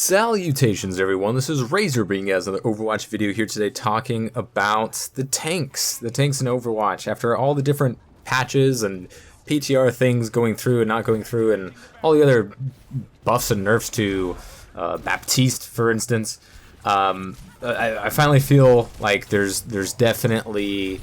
Salutations everyone, this is Razor bringing you guys another Overwatch video here today talking about the tanks in Overwatch. After all the different patches and PTR things going through and not going through and all the other buffs and nerfs to Baptiste, for instance, I finally feel like there's definitely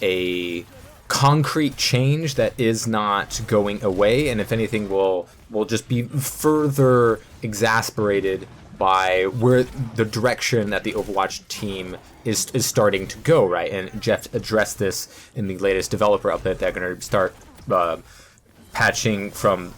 a concrete change that is not going away, and if anything will just be further exasperated by where the direction that the Overwatch team is starting to go, right? And Jeff addressed this in the latest developer update. They're going to start patching from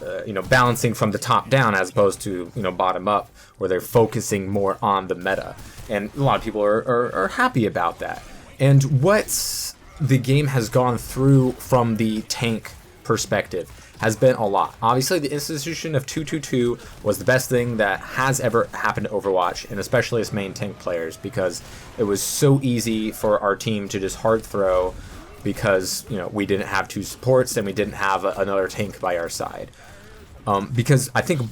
balancing from the top down as opposed to bottom up, where they're focusing more on the meta, and a lot of people are happy about that. And what's the game has gone through from the tank perspective has been a lot. Obviously, the institution of 222 was the best thing that has ever happened to Overwatch, and especially as main tank players, because it was so easy for our team to just hard throw because we didn't have two supports and we didn't have another tank by our side. Because I think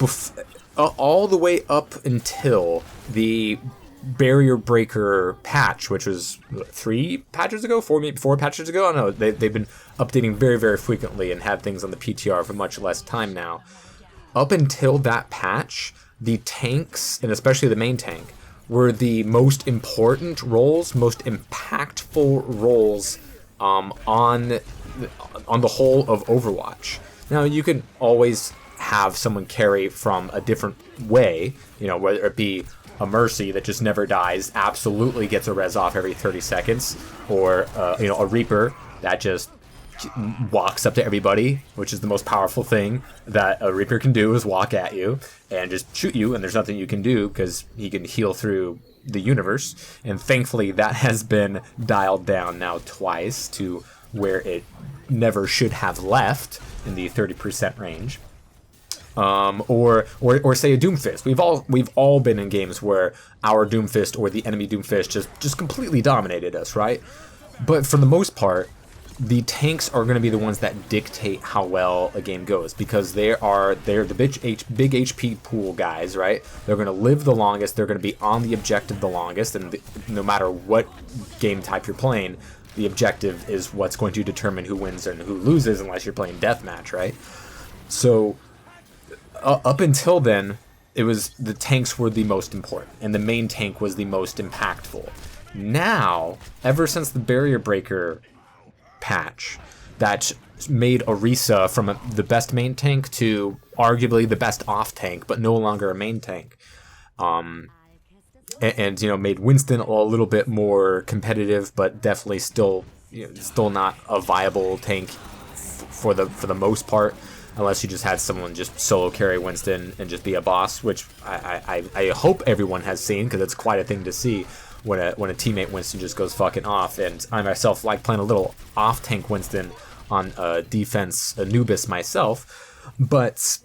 all the way up until the barrier breaker patch, which was 3 patches ago, 4 patches ago. I don't know. They've been updating very, very frequently and have things on the PTR for much less time now. Up until that patch, the tanks, and especially the main tank, were the most important roles, most impactful roles on the whole of Overwatch. Now, you can always have someone carry from a different way, whether it be a Mercy that just never dies, absolutely gets a res off every 30 seconds, or a Reaper that just walks up to everybody, which is the most powerful thing that a Reaper can do, is walk at you and just shoot you, and there's nothing you can do because he can heal through the universe. And thankfully that has been dialed down now twice to where it never should have left, in the 30% range. Or say a Doomfist. We've all been in games where our Doomfist or the enemy Doomfist just completely dominated us, right? But for the most part, the tanks are going to be the ones that dictate how well a game goes, because they're the big HP pool guys, right? They're going to live the longest. They're going to be on the objective the longest, and no matter what game type you're playing, the objective is what's going to determine who wins and who loses, unless you're playing deathmatch, right? So up until then, it was the tanks were the most important, and the main tank was the most impactful. Now, ever since the barrier breaker patch that made Orisa from the best main tank to arguably the best off tank, but no longer a main tank, and made Winston a little bit more competitive, but definitely still not a viable tank for the most part, unless you just had someone just solo carry Winston and just be a boss, which I hope everyone has seen, because it's quite a thing to see when a teammate Winston just goes fucking off. And I myself like playing a little off-tank Winston on defense Anubis myself, but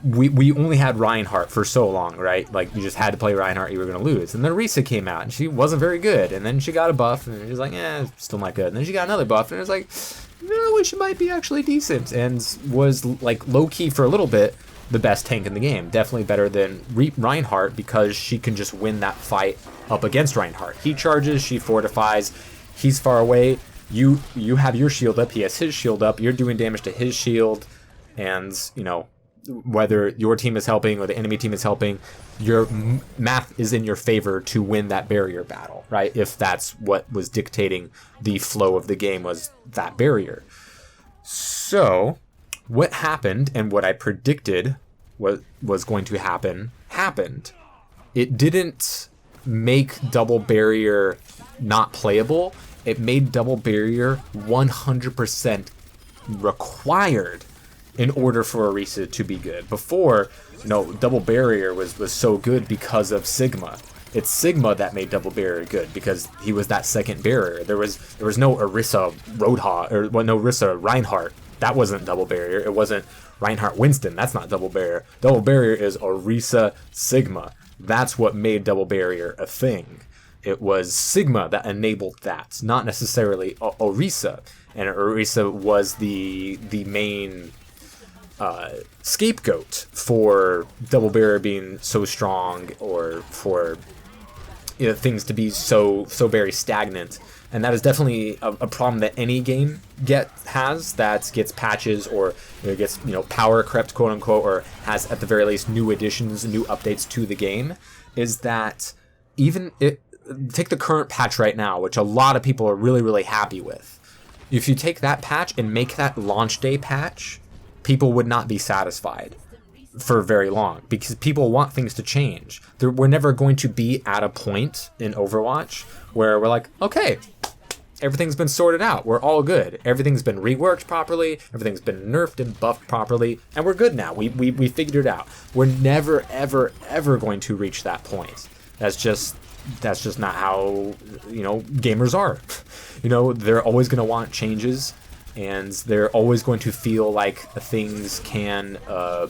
we only had Reinhardt for so long, right? Like, you just had to play Reinhardt, you were going to lose. And then Orisa came out, and she wasn't very good, and then she got a buff, and she was like, still not good. And then she got another buff, and it was like, no, she might be actually decent, and was like low-key for a little bit the best tank in the game. Definitely better than Reinhardt, because she can just win that fight up against Reinhardt. He charges, she fortifies, he's far away, you have your shield up, he has his shield up, you're doing damage to his shield, and whether your team is helping or the enemy team is helping, your math is in your favor to win that barrier battle, right? If that's what was dictating the flow of the game, was that barrier. So what happened, and what I predicted was going to happen, happened. It didn't make double barrier not playable. It made double barrier 100% required in order for Orisa to be good. Before, double barrier was so good because of Sigma. It's Sigma that made double barrier good, because he was that second barrier. There was no Orisa Roadhog, or no Orisa Reinhardt. That wasn't double barrier. It wasn't Reinhardt Winston. That's not double barrier. Double barrier is Orisa Sigma. That's what made double barrier a thing. It was Sigma that enabled that, not necessarily Orisa. And Orisa was the main scapegoat for Double Barrier being so strong, or for things to be so very stagnant. And that is definitely a problem that any game has that gets patches, or gets power crept, quote unquote, or has at the very least new additions, new updates to the game. Is that take the current patch right now, which a lot of people are really happy with. If you take that patch and make that launch day patch, people would not be satisfied for very long, because people want things to change. We're never going to be at a point in Overwatch where we're like, okay, everything's been sorted out, we're all good, everything's been reworked properly, everything's been nerfed and buffed properly, and we're good now. We figured it out. We're never ever going to reach that point. That's just not how gamers are. They're always going to want changes, and they're always going to feel like things can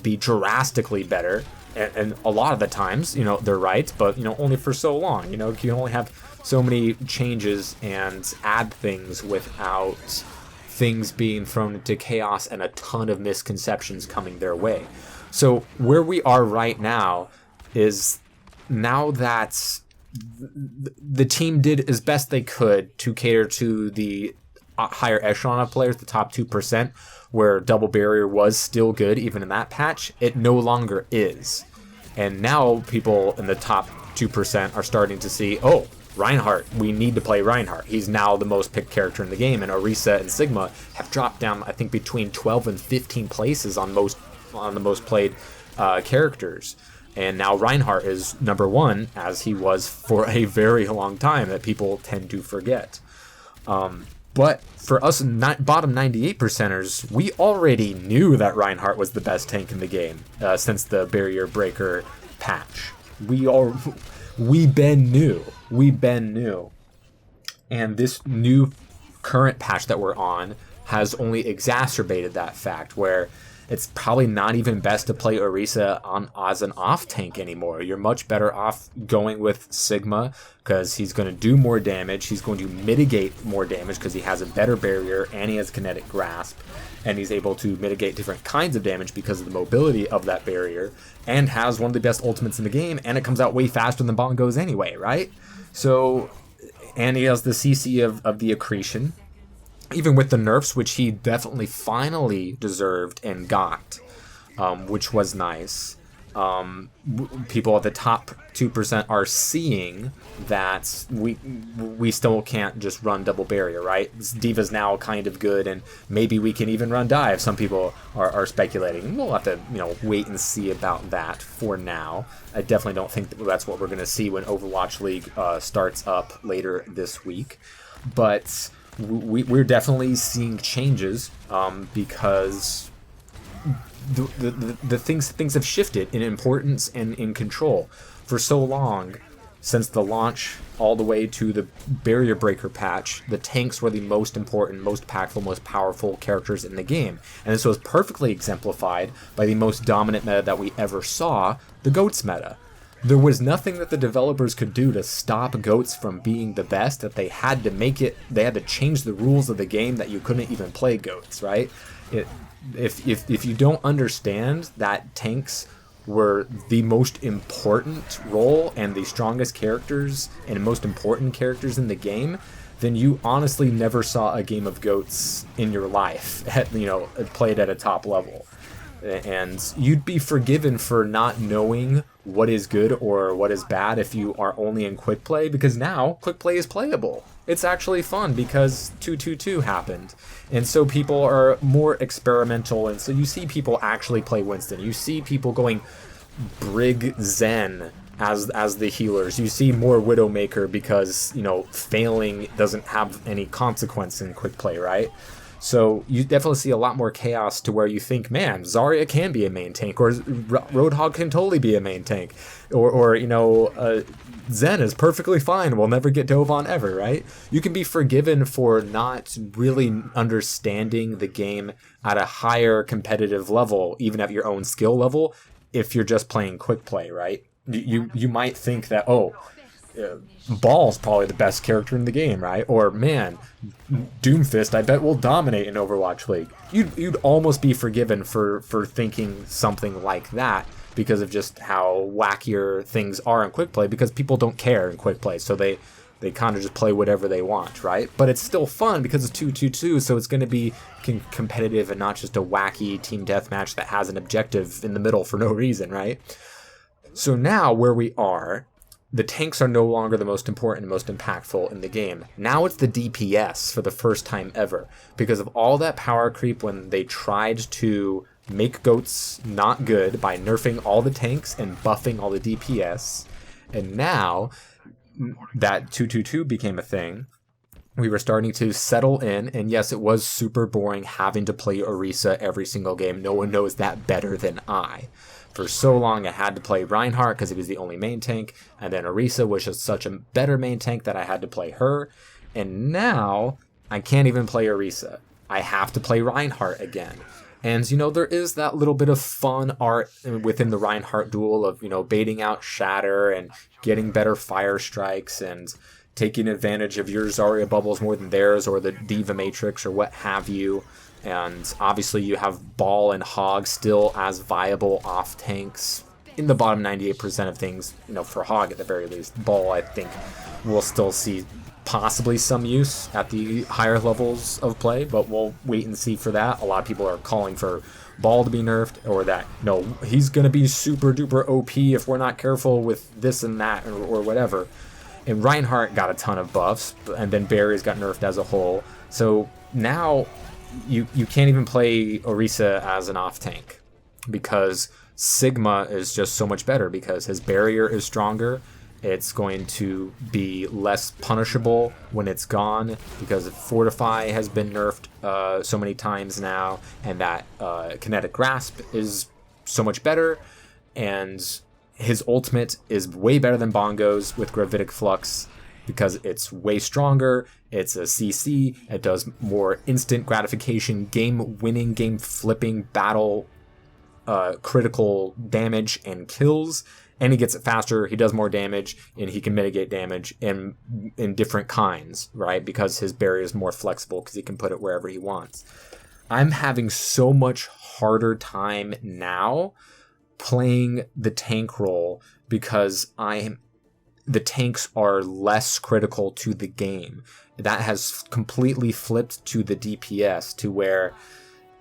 be drastically better. And a lot of the times, they're right, but only for so long. You can only have so many changes and add things without things being thrown into chaos and a ton of misconceptions coming their way. So where we are right now is, now that the team did as best they could to cater to the higher echelon of players, the top 2%, where Double Barrier was still good even in that patch, it no longer is. And now people in the top 2% are starting to see, oh, Reinhardt, we need to play Reinhardt. He's now the most picked character in the game, and Orisa and Sigma have dropped down, I think, between 12 and 15 places on the most played characters. And now Reinhardt is number one, as he was for a very long time, that people tend to forget. But for us bottom 98%ers, we already knew that Reinhardt was the best tank in the game since the Barrier Breaker patch. We been new. And this new current patch that we're on has only exacerbated that fact, where it's probably not even best to play Orisa as an off tank anymore. You're much better off going with Sigma, because he's going to do more damage. He's going to mitigate more damage because he has a better barrier and he has kinetic grasp, and he's able to mitigate different kinds of damage because of the mobility of that barrier, and has one of the best ultimates in the game, and it comes out way faster than bongos anyway, right? So, and he has the CC of the accretion, even with the nerfs, which he definitely finally deserved and got, which was nice. People at the top 2% are seeing that we still can't just run Double Barrier, right? D.Va's now kind of good, and maybe we can even run dive. Some people are speculating. We'll have to wait and see about that for now. I definitely don't think that's what we're going to see when Overwatch League starts up later this week. But we're definitely seeing changes because the things have shifted in importance and in control. For so long, since the launch all the way to the Barrier Breaker patch, the tanks were the most important, most impactful, most powerful characters in the game. And this was perfectly exemplified by the most dominant meta that we ever saw, the GOATS meta. There was nothing that the developers could do to stop GOATS from being the best, that they had to change the rules of the game that you couldn't even play GOATS, right? If you don't understand that tanks were the most important role and the strongest characters and most important characters in the game, then you honestly never saw a game of GOATS in your life, played at a top level. And you'd be forgiven for not knowing what is good or what is bad if you are only in quick play, because now quick play is playable. It's actually fun because 2-2-2 happened, and so people are more experimental, and so you see people actually play Winston. You see people going Brig Zen as the healers. You see more Widowmaker because failing doesn't have any consequence in quick play, right? So you definitely see a lot more chaos to where you think, man, Zarya can be a main tank, or Roadhog can totally be a main tank, or Zen is perfectly fine, we'll never get dove on ever, right? You can be forgiven for not really understanding the game at a higher competitive level, even at your own skill level, if you're just playing quick play, right? You might think that, Ball's probably the best character in the game, right? Or, man, Doomfist, I bet will dominate in Overwatch League. You'd almost be forgiven for thinking something like that because of just how wackier things are in quick play, because people don't care in quick play, so they kind of just play whatever they want, right? But it's still fun because it's 2-2-2, so it's going to be competitive and not just a wacky team deathmatch that has an objective in the middle for no reason, right? So now where we are, the tanks are no longer the most important and most impactful in the game. Now it's the DPS for the first time ever, because of all that power creep when they tried to make GOATs not good by nerfing all the tanks and buffing all the DPS. And now that 2-2-2 became a thing, we were starting to settle in, and yes, it was super boring having to play Orisa every single game. No one knows that better than I. For so long, I had to play Reinhardt because he was the only main tank, and then Orisa was just such a better main tank that I had to play her, and now I can't even play Orisa. I have to play Reinhardt again. And, you know, there is that little bit of fun art within the Reinhardt duel of, you know, baiting out Shatter and getting better fire strikes and taking advantage of your Zarya bubbles more than theirs, or the Diva Matrix or what have you. And obviously you have Ball and Hog still as viable off tanks in the bottom 98% of things, you know, for Hog at the very least. Ball, I think, will still see possibly some use at the higher levels of play, but we'll wait and see for that. A lot of people are calling for Ball to be nerfed, or that, no, he's going to be super duper OP if we're not careful with this and that, or whatever. And Reinhardt got a ton of buffs, and then Barry's got nerfed as a whole. So now you can't even play Orisa as an off tank, because Sigma is just so much better, because his barrier is stronger. It's going to be less punishable when it's gone, because Fortify has been nerfed so many times now, and that Kinetic Grasp is so much better, and his ultimate is way better than Bongo's with Gravitic Flux, because it's way stronger, it's a CC, it does more instant gratification, game-winning, game-flipping, battle critical damage and kills, and he gets it faster, he does more damage, and he can mitigate damage in different kinds, right? Because his barrier is more flexible, because he can put it wherever he wants. I'm having so much harder time now playing the tank role, because the tanks are less critical to the game. That has completely flipped to the DPS, to where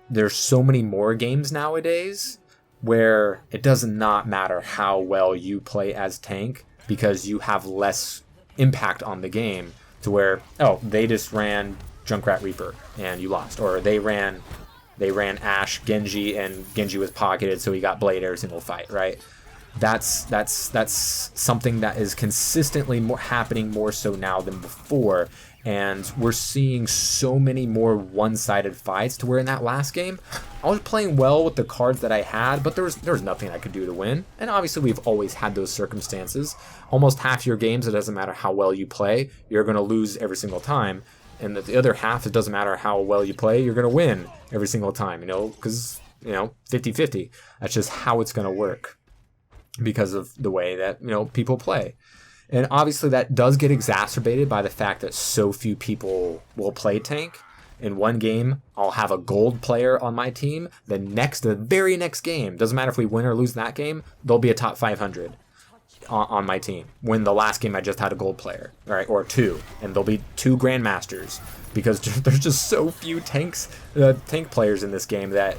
there's so many more games nowadays where it does not matter how well you play as tank, because you have less impact on the game, to where, oh, they just ran Junkrat Reaper and you lost, or they ran Ashe Genji and Genji was pocketed, so he got Blade every single fight, right? That's something that is consistently happening more so now than before, and we're seeing so many more one-sided fights, to where in that last game, I was playing well with the cards that I had, but there was nothing I could do to win. And obviously we've always had those circumstances. Almost half your games, it doesn't matter how well you play, you're going to lose every single time. And the other half, it doesn't matter how well you play, you're going to win every single time, you know, because, you know, 50-50. That's just how it's going to work, because of the way that, you know, people play. And obviously that does get exacerbated by the fact that so few people will play tank. In one game, I'll have a gold player on my team. The very next game, doesn't matter if we win or lose that game, there'll be a top 500 on my team. When the last game I just had a gold player, right, or two, and there'll be 2 grandmasters, because there's just so few tank players in this game that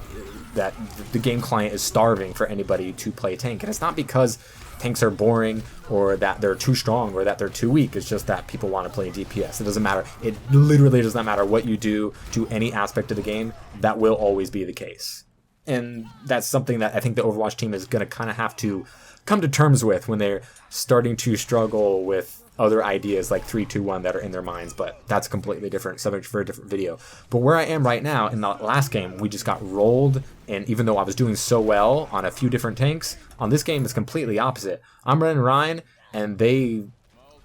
the game client is starving for anybody to play tank. And it's not because tanks are boring, or that they're too strong, or that they're too weak. It's just that people want to play DPS. It doesn't matter. It literally does not matter what you do to any aspect of the game. That will always be the case. And that's something that I think the Overwatch team is going to kind of have to come to terms with when they're starting to struggle with other ideas like 3-2-1 that are in their minds, but that's a completely different subject for a different video. But where I am right now, in the last game, we just got rolled, and even though I was doing so well on a few different tanks, on this game it's completely opposite. I'm running Rein, and they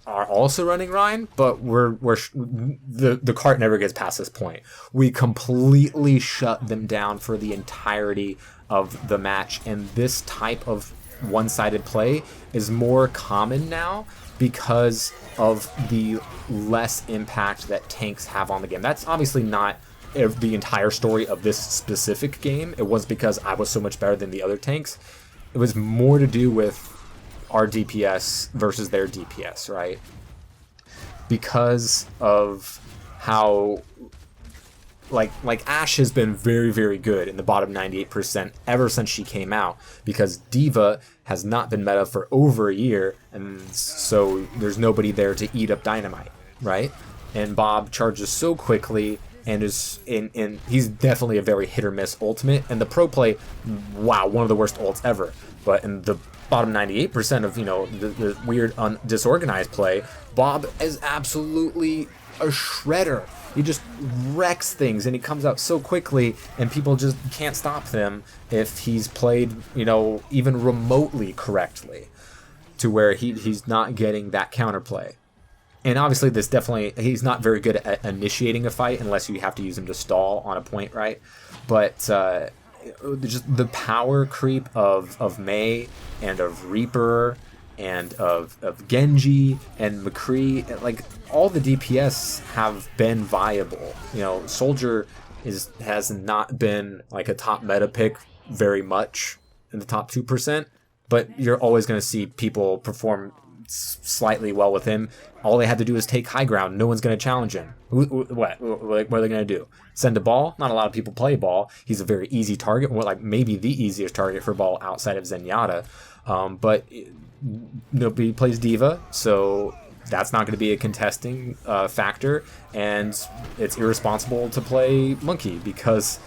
are also running Rein, but the cart never gets past this point. We completely shut them down for the entirety of the match, and this type of one-sided play is more common now because of the less impact that tanks have on the game. That's obviously not the entire story of this specific game. It was because I was so much better than the other tanks. It was more to do with our DPS versus their DPS, right? Because of how like Ashe has been very, very good in the bottom 98% ever since she came out, because D.Va has not been meta for over a year, and so there's nobody there to eat up Dynamite, right? And Bob charges so quickly and is in he's definitely a very hit or miss ultimate, and the pro play, wow, one of the worst ults ever. But in the bottom 98% of, you know, the weird disorganized play, Bob is absolutely a shredder. He just wrecks things, and he comes out so quickly, and people just can't stop him if he's played, you know, even remotely correctly, to where he's not getting that counterplay. And obviously this definitely, he's not very good at initiating a fight unless you have to use him to stall on a point, right? But just the power creep of Mei and of Reaper and of Genji and McCree, like all the DPS have been viable. You know, Soldier has not been like a top meta pick very much in the top 2%, but you're always going to see people perform slightly well with him. All they had to do is take high ground. No one's going to challenge him. What are they going to do? Send a ball? Not a lot of people play ball. He's a very easy target, or like maybe the easiest target for ball outside of Zenyatta. But nobody plays D.Va, so that's not going to be a contesting factor, and it's irresponsible to play Monkey because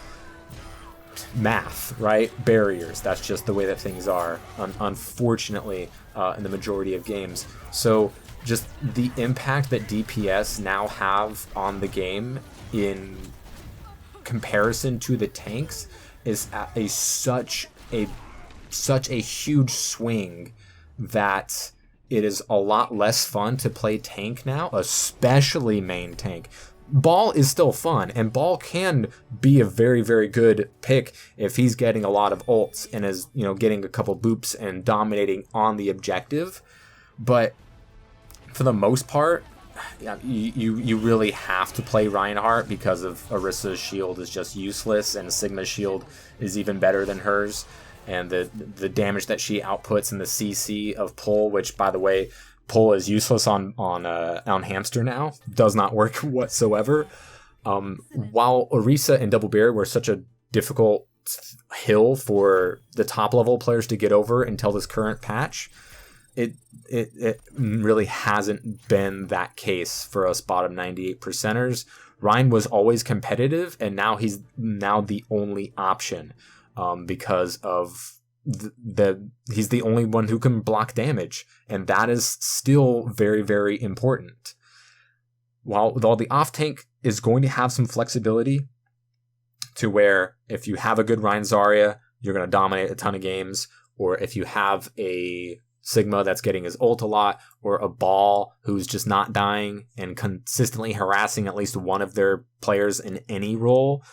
math, right? Barriers. That's just the way that things are, unfortunately, in the majority of games. So just the impact that DPS now have on the game in comparison to the tanks is at such a huge swing that it is a lot less fun to play tank now, especially main tank. Ball is still fun, and Ball can be a very, very good pick if he's getting a lot of ults and is, you know, getting a couple boops and dominating on the objective. But for the most part, yeah, you really have to play Reinhardt because of Orissa's shield is just useless, and Sigma's shield is even better than hers. And the damage that she outputs in the CC of Pull, which, by the way, Pull is useless on Hamster now, does not work whatsoever. While Orisa and Double Bear were such a difficult hill for the top level players to get over until this current patch, it really hasn't been that case for us bottom 98%ers. Ryan was always competitive, and now he's the only option. Because of he's the only one who can block damage, and that is still very, very important. While the off tank is going to have some flexibility to where if you have a good Rein Zarya, you're going to dominate a ton of games, or if you have a Sigma that's getting his ult a lot, or a Ball who's just not dying and consistently harassing at least one of their players in any role,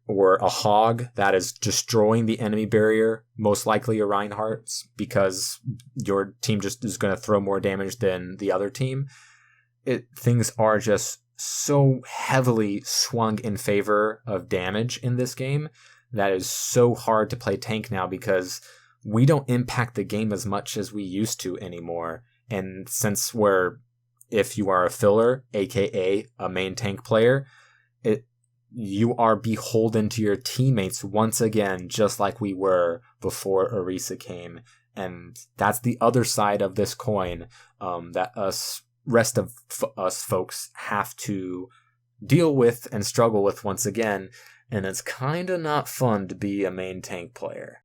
or a Hog that is destroying the enemy barrier, most likely a Reinhardt's, because your team just is going to throw more damage than the other team. Things are just so heavily swung in favor of damage in this game that is so hard to play tank now, because we don't impact the game as much as we used to anymore. And since if you are a filler, aka a main tank player, you are beholden to your teammates once again, just like we were before Orisa came. And that's the other side of this coin, that rest of us folks have to deal with and struggle with once again. And it's kind of not fun to be a main tank player.